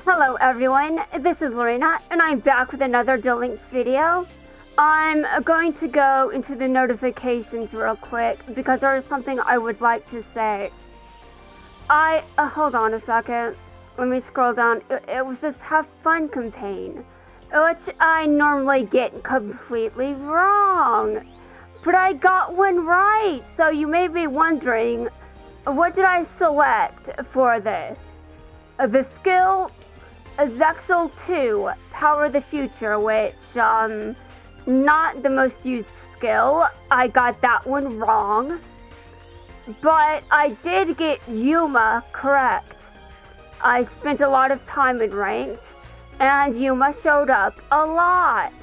Hello everyone, this is Lorena, and I'm back with another Duel Links video. I'm going to go into the notifications real quick because there is something I would like to say. Hold on a second, let me scroll down. It was this Have Fun campaign, which I normally get completely wrong. But I got one right, so you may be wondering, what did I select for this? The skill Zexal 2, Power the Future, which, not the most used skill. I got that one wrong. But I did get Yuma correct. I spent a lot of time in ranked, and Yuma showed up a lot.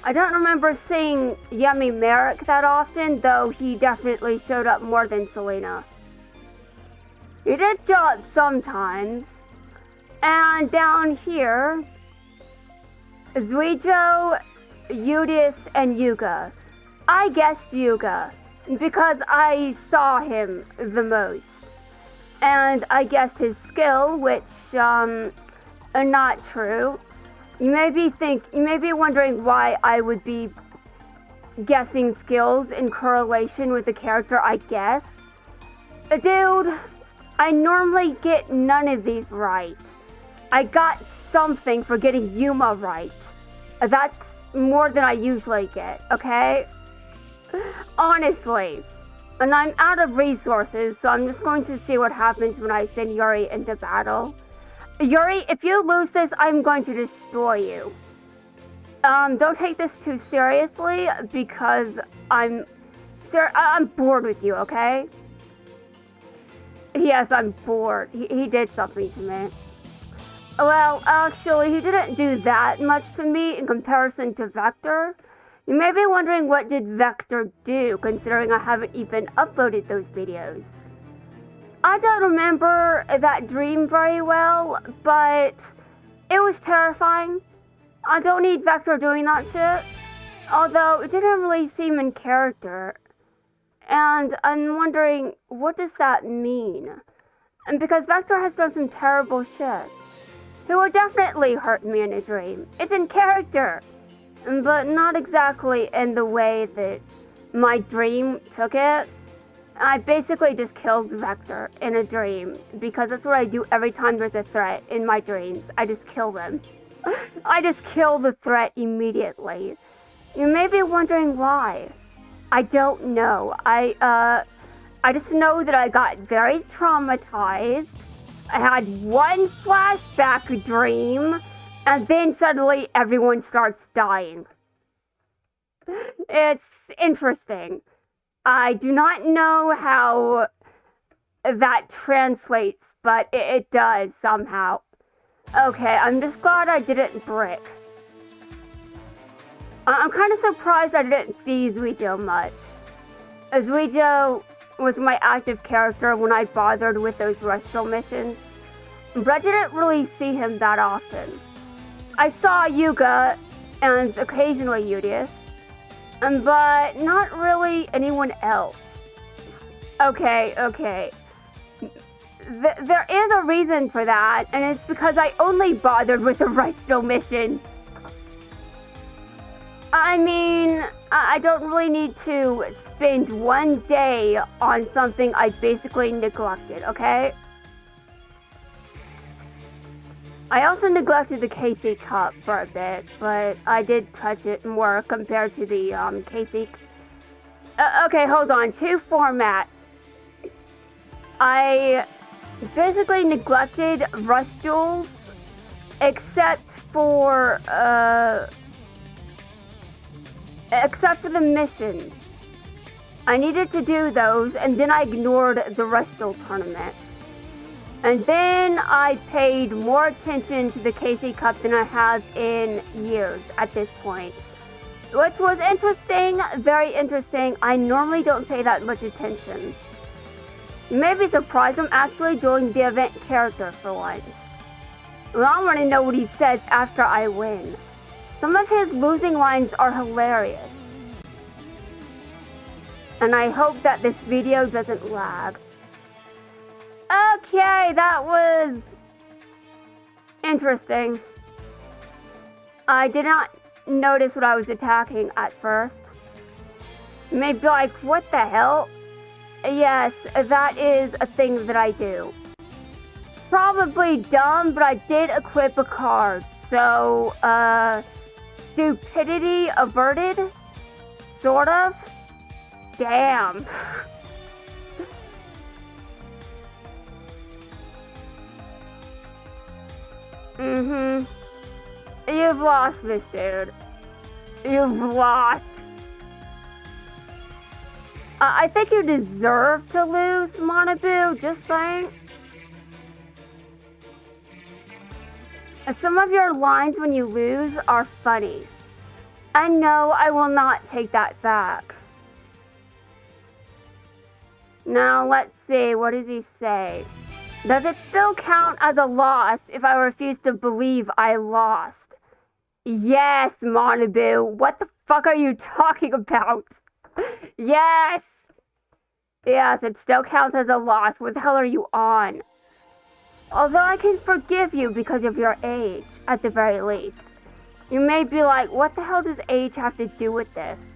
I don't remember seeing Yummy Merrick that often, though he definitely showed up more than Selena. He did show up sometimes. And down here, Zuijo, Udius, and Yuga. I guessed Yuga because I saw him the most. And I guessed his skill, which, not true. You may be wondering why I would be guessing skills in correlation with the character I guess. Dude, I normally get none of these right. I got something for getting Yuma right. That's more than I usually get, okay? Honestly. And I'm out of resources, so I'm just going to see what happens when I send Yuri into battle. Yuri, if you lose this, I'm going to destroy you. Don't take this too seriously, because I'm bored with you, okay? Yes, I'm bored. He did something to me. Well, actually, he didn't do that much to me in comparison to Vector. You may be wondering, what did Vector do, considering I haven't even uploaded those videos. I don't remember that dream very well, but it was terrifying. I don't need Vector doing that shit. Although, it didn't really seem in character. And I'm wondering, what does that mean? And because Vector has done some terrible shit. He will definitely hurt me in a dream. It's in character. But not exactly in the way that my dream took it. I basically just killed Vector in a dream, because that's what I do every time there's a threat in my dreams. I just kill them. I just kill the threat immediately. You may be wondering why. I don't know. I just know that I got very traumatized. I had one flashback dream, and then suddenly everyone starts dying. It's interesting. I do not know how that translates, but it does somehow. Okay, I'm just glad I didn't brick. I'm kind of surprised I didn't see Zuijo much. Zuijo was my active character when I bothered with those Restro missions, but I didn't really see him that often. I saw Yuga and occasionally Udius, but not really anyone else. Okay. There is a reason for that, and it's because I only bothered with the Restro missions. I mean, I don't really need to spend one day on something I basically neglected, okay? I also neglected the KC Cup for a bit, but I did touch it more compared to the KC. Okay, hold on. 2 formats. I basically neglected Rush Duels, except for the missions. I needed to do those, and then I ignored the Rush Duel tournament. And then I paid more attention to the KC Cup than I have in years at this point. Which was interesting, very interesting. I normally don't pay that much attention. You may be surprised I'm actually doing the event character for once. Well, I want to know what he says after I win. Some of his losing lines are hilarious. And I hope that this video doesn't lag. Okay, that was Interesting. I did not notice what I was attacking at first. Maybe like, what the hell? Yes, that is a thing that I do. Probably dumb, but I did equip a card. So, stupidity averted? Sort of? Damn. You've lost this, dude. You've lost. I think you deserve to lose, Monabu, just saying. Some of your lines when you lose are funny. And no, I will not take that back. Now, let's see, what does he say? Does it still count as a loss if I refuse to believe I lost? Yes, Monabu. What the fuck are you talking about? Yes! Yes, it still counts as a loss. What the hell are you on? Although I can forgive you because of your age, at the very least. You may be like, what the hell does age have to do with this?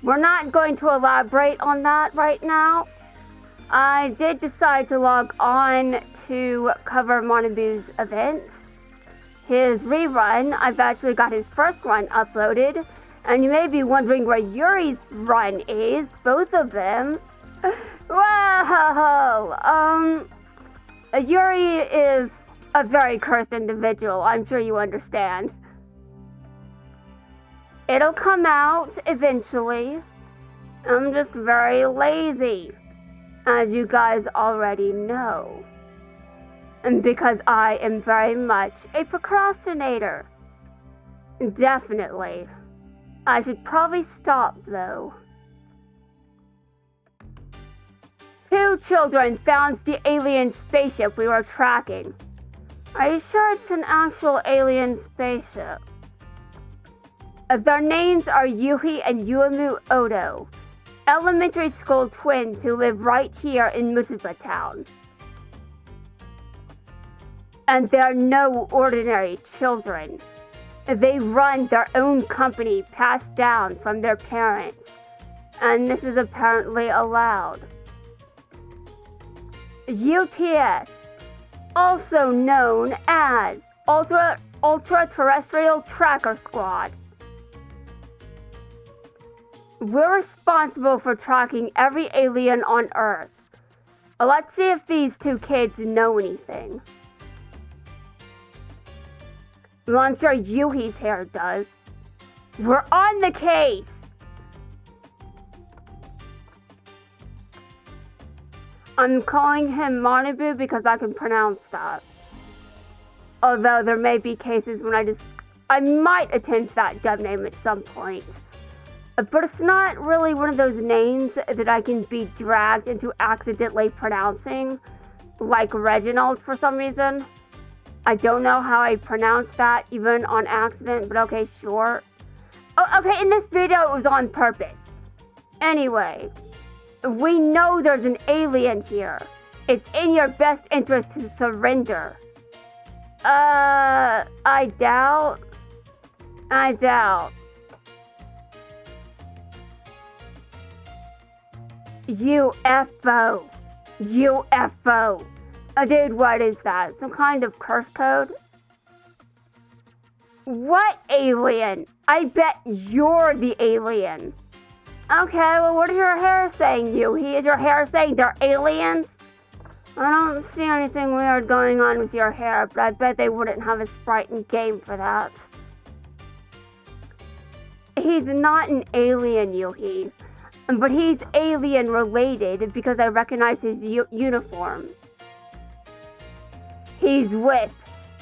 We're not going to elaborate on that right now. I did decide to log on to cover Monabu's event. His rerun, I've actually got his first run uploaded. And you may be wondering where Yuri's run is, both of them. Whoa! Yuri is a very cursed individual, I'm sure you understand. It'll come out eventually. I'm just very lazy, as you guys already know. And because I am very much a procrastinator. Definitely. I should probably stop, though. 2 children found the alien spaceship we were tracking. Are you sure it's an actual alien spaceship? Their names are Yuhi and Yuamu Odo, elementary school twins who live right here in Mutsuba Town. And they're no ordinary children. They run their own company passed down from their parents, and this is apparently allowed. UTS, also known as Ultra Terrestrial Tracker Squad. We're responsible for tracking every alien on Earth. Let's see if these 2 kids know anything. Well, I'm sure Yuhi's hair does. We're on the case! I'm calling him Monabu because I can pronounce that. Although there may be cases when I might attempt that dub name at some point. But it's not really one of those names that I can be dragged into accidentally pronouncing, like Reginald for some reason. I don't know how I pronounced that, even on accident, but okay, sure. Oh, okay, in this video, it was on purpose. Anyway, we know there's an alien here. It's in your best interest to surrender. I doubt. UFO. Dude, what is that? Some kind of curse code? What alien? I bet you're the alien. Okay, well, what is your hair saying, Yuhi? Is your hair saying they're aliens? I don't see anything weird going on with your hair, but I bet they wouldn't have a sprite in game for that. He's not an alien, Yuhi. But he's alien related because I recognize his uniform. He's with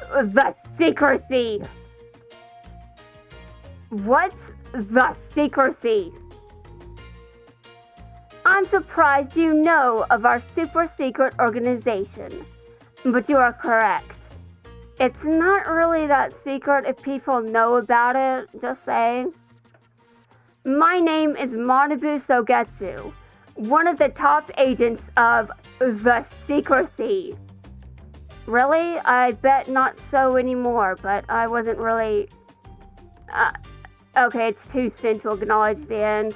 the Secrecy. What's the Secrecy? I'm surprised you know of our super secret organization, but you are correct. It's not really that secret if people know about it, just saying. My name is Manabu Sogetsu, one of the top agents of the Secrecy. Really? I bet not so anymore, but I wasn't really... Okay, it's too soon to acknowledge the end.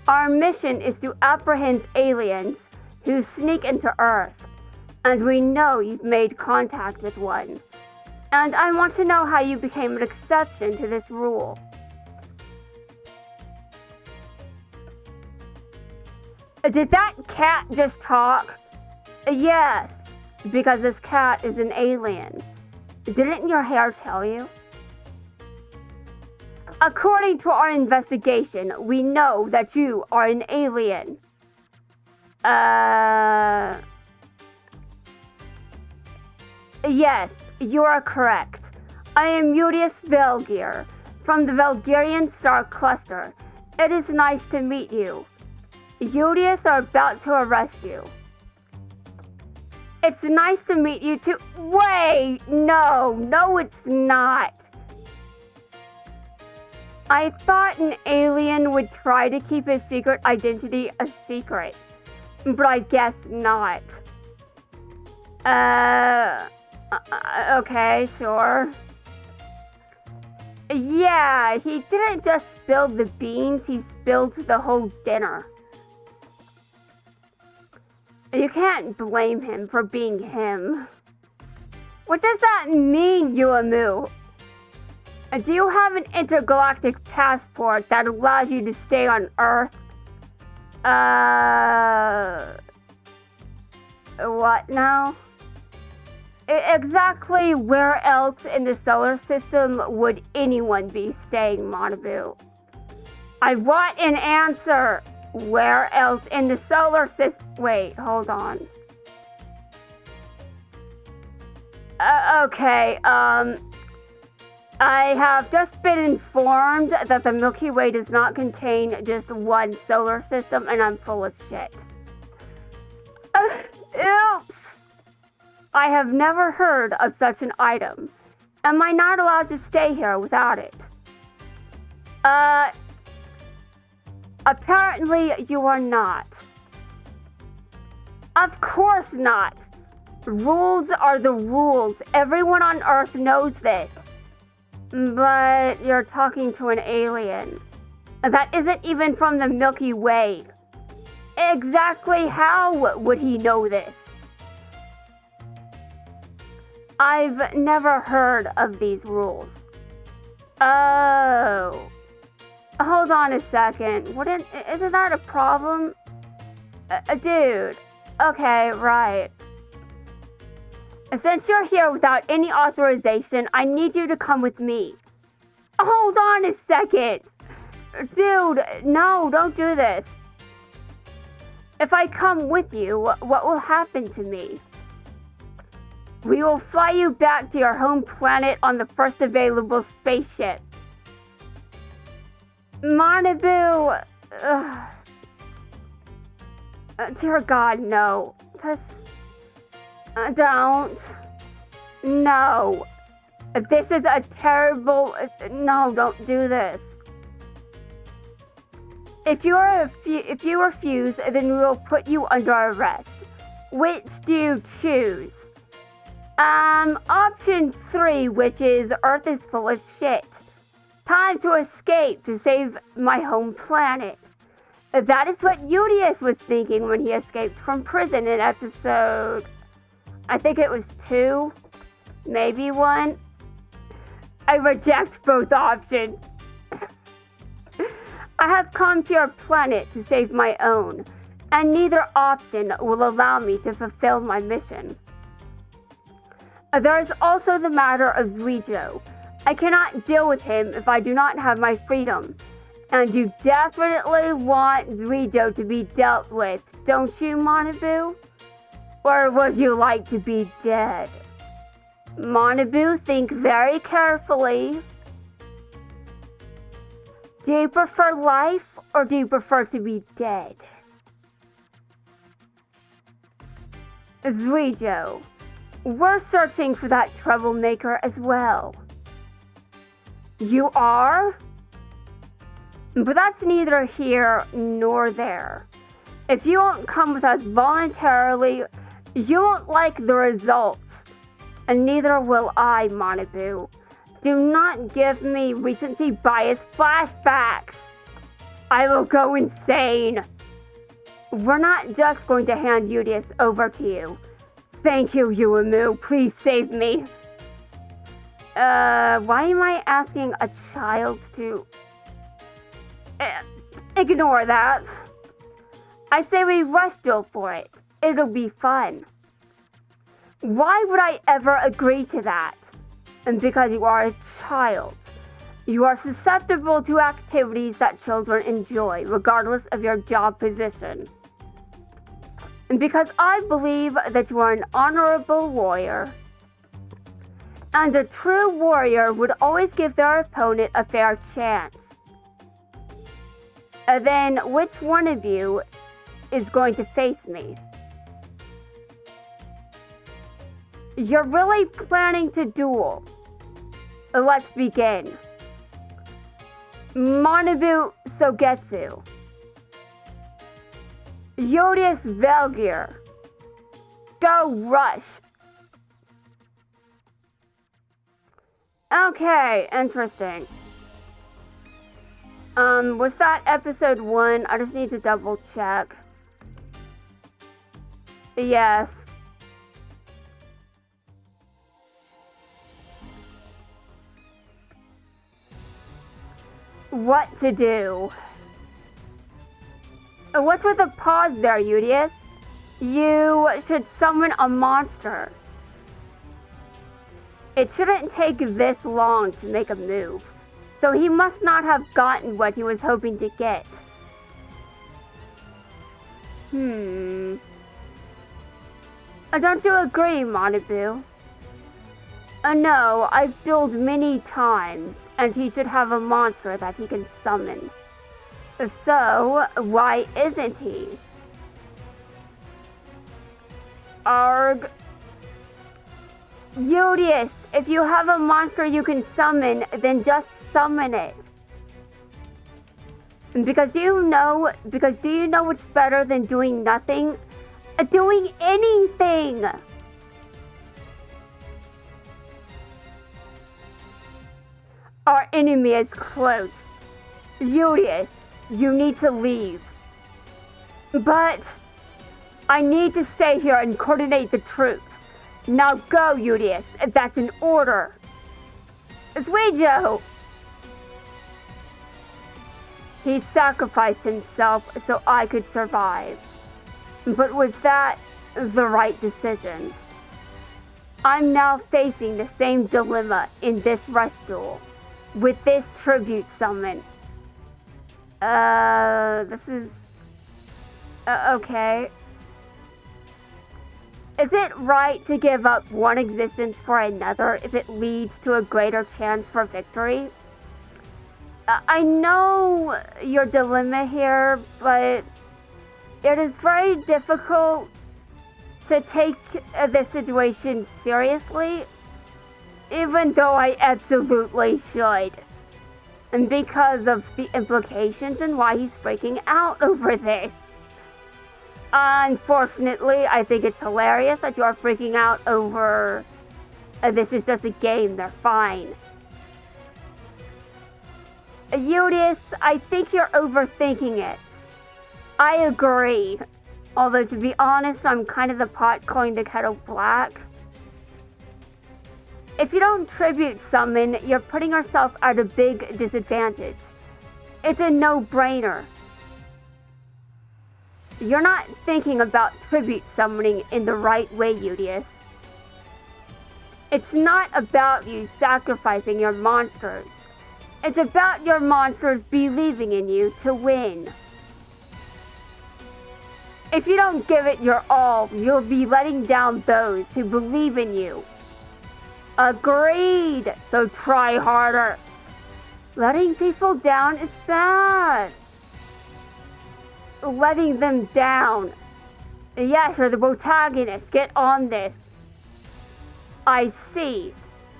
Our mission is to apprehend aliens who sneak into Earth, and we know you've made contact with one. And I want to know how you became an exception to this rule. Did that cat just talk? Yes, because this cat is an alien. Didn't your hair tell you? According to our investigation, we know that you are an alien. Yes, you are correct. I am Udius Velgir, from the Velgirian Star Cluster. It is nice to meet you. Udius are about to arrest you. It's nice to meet you too. Wait, no, it's not. I thought an alien would try to keep his secret identity a secret, but I guess not. Okay, sure. Yeah, he didn't just spill the beans, he spilled the whole dinner. You can't blame him for being him. What does that mean, Yuamu? Do you have an intergalactic passport that allows you to stay on Earth? What now? Exactly where else in the solar system would anyone be staying, Manabu? I want an answer! Where else in the solar system? Wait, hold on. Okay, I have just been informed that the Milky Way does not contain just one solar system, and I'm full of shit. Oops! I have never heard of such an item. Am I not allowed to stay here without it? Apparently you are not. Of course not. Rules are the rules. Everyone on Earth knows this. But you're talking to an alien. That isn't even from the Milky Way. Exactly how would he know this? I've never heard of these rules. Oh. Hold on a second. Isn't that a problem? Dude. Okay, right. Since you're here without any authorization, I need you to come with me. Hold on a second. Dude, no, don't do this. If I come with you, what will happen to me? We will fly you back to your home planet on the first available spaceship. Manabu, dear God, no. Don't. No. This is a terrible... No, don't do this. If you refuse, then we will put you under arrest. Which do you choose? Option 3, which is Earth is full of shit. Time to escape to save my home planet. That is what Udius was thinking when he escaped from prison in episode... I think it was 2, maybe 1. I reject both options. I have come to your planet to save my own, and neither option will allow me to fulfill my mission. There is also the matter of Zuijo. I cannot deal with him if I do not have my freedom. And you definitely want Zuijo to be dealt with, don't you, Manabu? Or would you like to be dead? Manabu, think very carefully. Do you prefer life, or do you prefer to be dead? Zuijo, we're searching for that troublemaker as well. You are? But that's neither here nor there. If you won't come with us voluntarily, you won't like the results. And neither will I, Manabu. Do not give me recency bias flashbacks. I will go insane. We're not just going to hand Udius over to you. Thank you, Uemu. Please save me. Why am I asking a child to... ignore that. I say we rush duel for it. It'll be fun. Why would I ever agree to that? And because you are a child. You are susceptible to activities that children enjoy, regardless of your job position. And because I believe that you are an honorable warrior. And a true warrior would always give their opponent a fair chance. And then which one of you is going to face me? You're really planning to duel. Let's begin. Manabu Sogetsu. Udius Velgear. Go Rush. Okay, interesting. Was that episode 1? I just need to double check. Yes. What to do? What's with the pause there, Udius? You should summon a monster. It shouldn't take this long to make a move, so he must not have gotten what he was hoping to get. Don't you agree, Manabu? No, I've dueled many times, and he should have a monster that he can summon. So, why isn't he? Arg. Udius, if you have a monster you can summon, then just summon it. Because do you know what's better than doing nothing? Doing anything! Our enemy is close. Udius, you need to leave. But I need to stay here and coordinate the troops. Now go, Udius, if that's an order. Suijo! He sacrificed himself so I could survive. But was that the right decision? I'm now facing the same dilemma in this rush duel. With this tribute summon. This is... okay. Is it right to give up one existence for another if it leads to a greater chance for victory? I know your dilemma here, but it is very difficult to take this situation seriously, even though I absolutely should. And because of the implications and why he's freaking out over this. Unfortunately, I think it's hilarious that you are freaking out over this is just a game, they're fine. Udius, I think you're overthinking it. I agree. Although, to be honest, I'm kind of the pot calling the kettle black. If you don't tribute summon, you're putting yourself at a big disadvantage. It's a no-brainer. You're not thinking about tribute summoning in the right way, Udius. It's not about you sacrificing your monsters. It's about your monsters believing in you to win. If you don't give it your all, you'll be letting down those who believe in you. Agreed, so try harder. Letting people down is bad. Letting them down. Yes, you're the protagonist. Get on this. I see.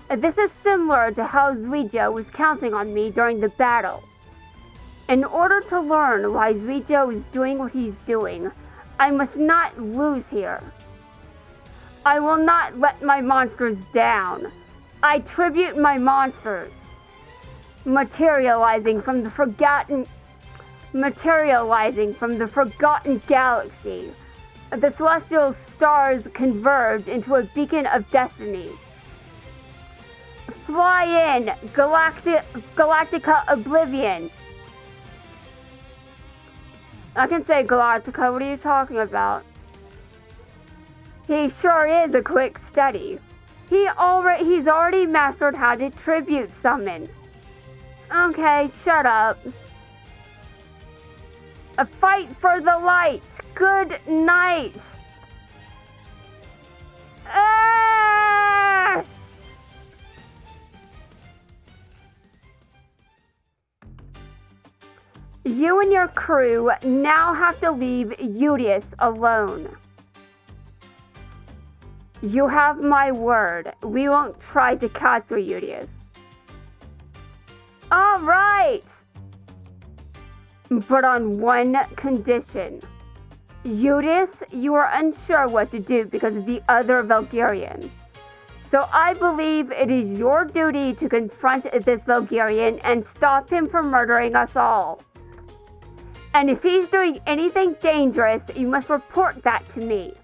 This is similar to how Zuijo was counting on me during the battle. In order to learn why Zuijo is doing what he's doing, I must not lose here. I will not let my monsters down. I tribute my monsters. Materializing from the forgotten galaxy. The celestial stars converge into a beacon of destiny. Fly in, Galactica Oblivion. I can say Galactica, what are you talking about? He sure is a quick study. He's already mastered how to tribute summon. Okay, shut up. A fight for the light. Good night. Ah! You and your crew now have to leave Udius alone. You have my word. We won't try to capture Udius. All right. But on one condition. Udius, you are unsure what to do because of the other Valkyrian. So I believe it is your duty to confront this Valkyrian and stop him from murdering us all. And if he's doing anything dangerous, you must report that to me.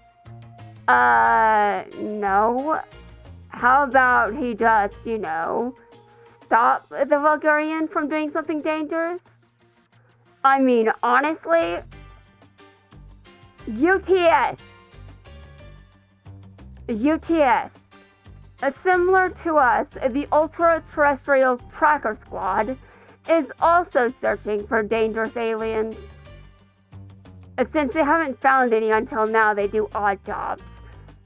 No. How about he just, stop the Valkyrian from doing something dangerous? I mean, honestly, UTS, similar to us, the Ultra-Terrestrial Tracker Squad is also searching for dangerous aliens. Since they haven't found any until now, they do odd jobs.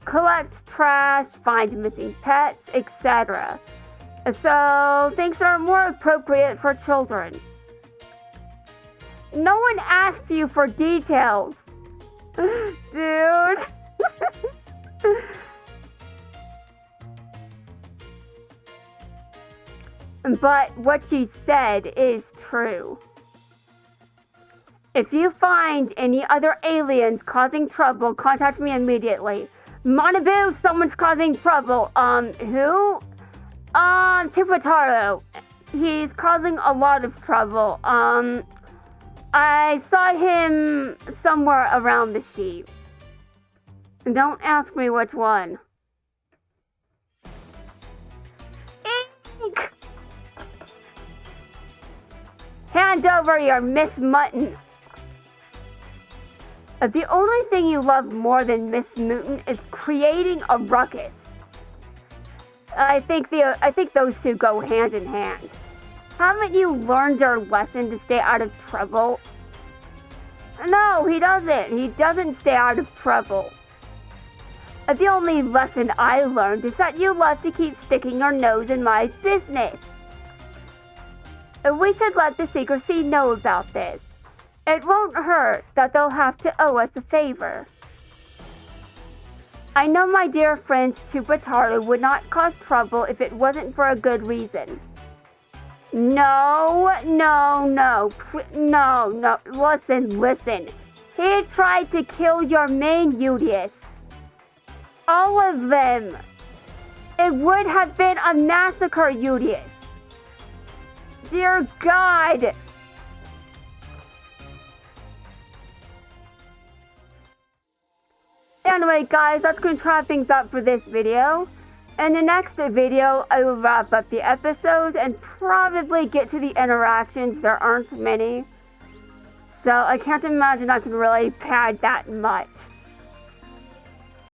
Collect trash, find missing pets, etc. So, things are more appropriate for children. No one asked you for details. Dude. But what you said is true. If you find any other aliens causing trouble, contact me immediately. Manabu, someone's causing trouble. Who? Tipotaro. He's causing a lot of trouble. I saw him somewhere around the sheep. Don't ask me which one. Eek! Hand over your Miss Mutton. The only thing you love more than Miss Mutant is creating a ruckus. I think those two go hand in hand. Haven't you learned your lesson to stay out of trouble? No, he doesn't. He doesn't stay out of trouble. The only lesson I learned is that you love to keep sticking your nose in my business. We should let the Secrecy know about this. It won't hurt that they'll have to owe us a favor. I know my dear friend Tupataru would not cause trouble if it wasn't for a good reason. No. Listen. He tried to kill your main Udius. All of them. It would have been a massacre, Udius. Dear God. Anyway, guys, that's going to wrap things up for this video. In the next video, I will wrap up the episodes and probably get to the interactions. There aren't many. So I can't imagine I can really pad that much.